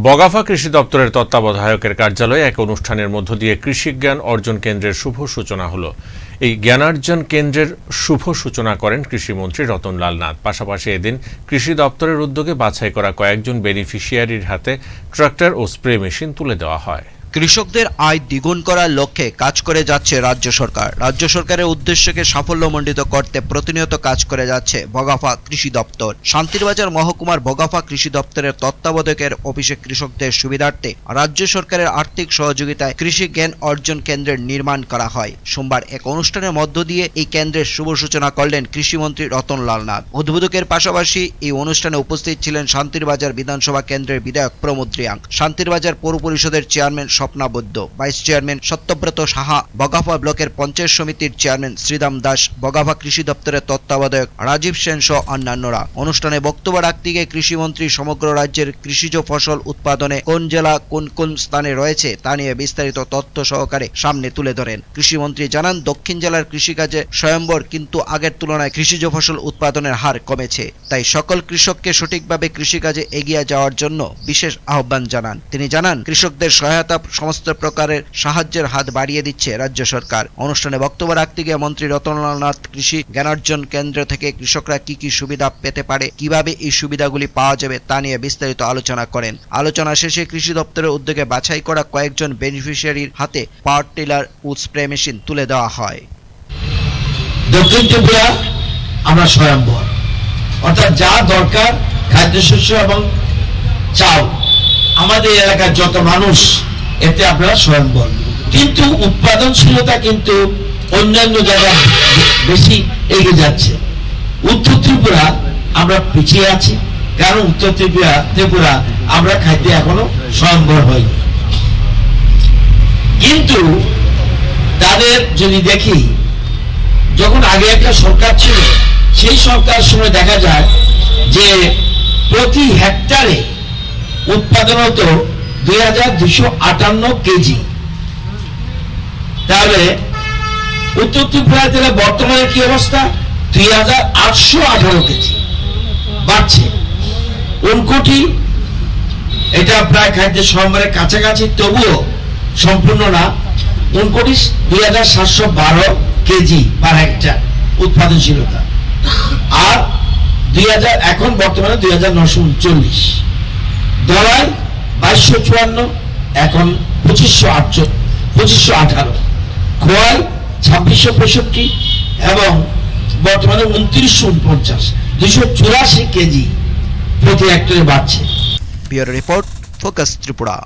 বগাফা কৃষি দপ্তরের তত্ত্বাবধায়কের কার্যালয়ে এক অনুষ্ঠানের মধ্য দিয়ে কৃষি জ্ঞান অর্জন কেন্দ্রের শুভ সূচনা হলো। এই জ্ঞানার্জন কেন্দ্রের শুভ সূচনা করেন কৃষিমন্ত্রী রতনলাল নাথ। পাশাপাশি এদিন কৃষি দপ্তরের উদ্যোগে বাছাই করা কয়েকজন বেনিফিশিয়ারির হাতে ট্রাক্টর ও স্প্রে মেশিন তুলে দেওয়া হয়। কৃষকদের আয় দ্বিগুণ করার লক্ষ্যে কাজ করে যাচ্ছে রাজ্য সরকার। রাজ্য সরকারের উদ্দেশ্যকে সাফল্যমণ্ডিত করতে প্রতিনিয়ত কাজ করে যাচ্ছে বগাফা কৃষি দপ্তর। শান্তিরবাজার মহকুমার বগাফা কৃষি দপ্তরের তত্ত্বাবধায়কের অফিসে কৃষকদের সুবিধার্থে রাজ্য সরকারের আর্থিক সহযোগিতায় কৃষি জ্ঞান অর্জন কেন্দ্রের নির্মাণ করা হয়। সোমবার এক অনুষ্ঠানের মধ্য দিয়ে এই কেন্দ্রের শুভ সূচনা করলেন কৃষিমন্ত্রী রতনলাল নাথ। উদ্বোধকের পাশাপাশি এই অনুষ্ঠানে উপস্থিত ছিলেন শান্তিরবাজার বিধানসভা কেন্দ্রের বিধায়ক প্রমোদ রিয়াং, শান্তিরবাজার পৌর পরিষদের চেয়ারম্যান স্বপ্না বৈদ্য, ভাইস চেয়ারম্যান সত্যব্রত সাহা, বগাফা ব্লকের পঞ্চায়েত সমিতির চেয়ারম্যান শ্রীরাম দাস, বগাফা কৃষি দপ্তরের তত্ত্বাবধায়ক রাজীব সেন সহ অন্যান্যরা। অনুষ্ঠানে বক্তব্য রাখতে গিয়ে কৃষিমন্ত্রী সমগ্র রাজ্যের কৃষিজ ফসল উৎপাদনে কোন জেলা কোন কোন স্থানে রয়েছে তা নিয়ে বিস্তারিত তথ্য সহকারে সামনে তুলে ধরেন। কৃষিমন্ত্রী জানান, দক্ষিণ জেলার কৃষিকাজে স্বয়ম্বর, কিন্তু আগের তুলনায় কৃষিজ ফসল উৎপাদনের হার কমেছে। তাই সকল কৃষককে সঠিকভাবে কৃষিকাজে এগিয়ে যাওয়ার জন্য বিশেষ আহ্বান জানান। তিনি জানান, কৃষকদের সহায়তা সমস্ত প্রকারের সাহায্যের হাত বাড়িয়ে দিচ্ছে রাজ্য সরকার। অনুষ্ঠানে বক্তব্য রাখতে গিয়ে মন্ত্রী রতনলাল নাথ কৃষি জ্ঞানার্জন কেন্দ্র থেকে কৃষকরা কি কি সুবিধা পেতে পারে, কিভাবে এই সুবিধাগুলি পাওয়া যাবে তা নিয়ে বিস্তারিত আলোচনা করেন। আলোচনা শেষে কৃষি দপ্তরের উদ্যোগে বাছাই করা কয়েকজন বেনিফিশিয়ারির হাতে পাওয়ার টিলার ও স্প্রে মেশিন তুলে দেওয়া হয়। দক্ষিণ ত্রিপুরা আমরা স্বয়ম্বর, অর্থাৎ যা দরকার খাদ্যশস্য এবং চাল আমাদের এলাকার যত মানুষ এতে আপনারা স্বয়ম্বর, কিন্তু উৎপাদনশীলতা কিন্তু অন্যান্য জায়গায় বেশি এগিয়ে যাচ্ছে। উত্তর ত্রিপুরা আমরা পিছিয়ে আছি, কারণ উত্তর ত্রিপুরা আমরা খাদ্যে এখনো স্বয়ম্বর হয়নি। কিন্তু তাদের যদি দেখি, যখন আগে একটা সরকার ছিল, সেই সরকার সময় দেখা যায় যে প্রতি হেক্টরে উৎপাদন হতো 2258 কেজি। তাহলে উত্তর ত্রিপুরা জেলা বর্তমানে কি অবস্থা? 2818 কেজি বাড়ছে। উনকোটি এটা প্রায় খাদ্য সম্ভারের কাছাকাছি, তবুও সম্পূর্ণ না। উনকোটি 2712 কেজি পার হেক্টর উৎপাদনশীলতা, আর 2000 এখন বর্তমানে 2939। দলাই 2254, এখন 2518। খোয়াই 2665 এবং বর্তমানে 2949, 284 কেজি প্রতি হেক্টরে বাড়ছে। Bureau report, focus Tripura.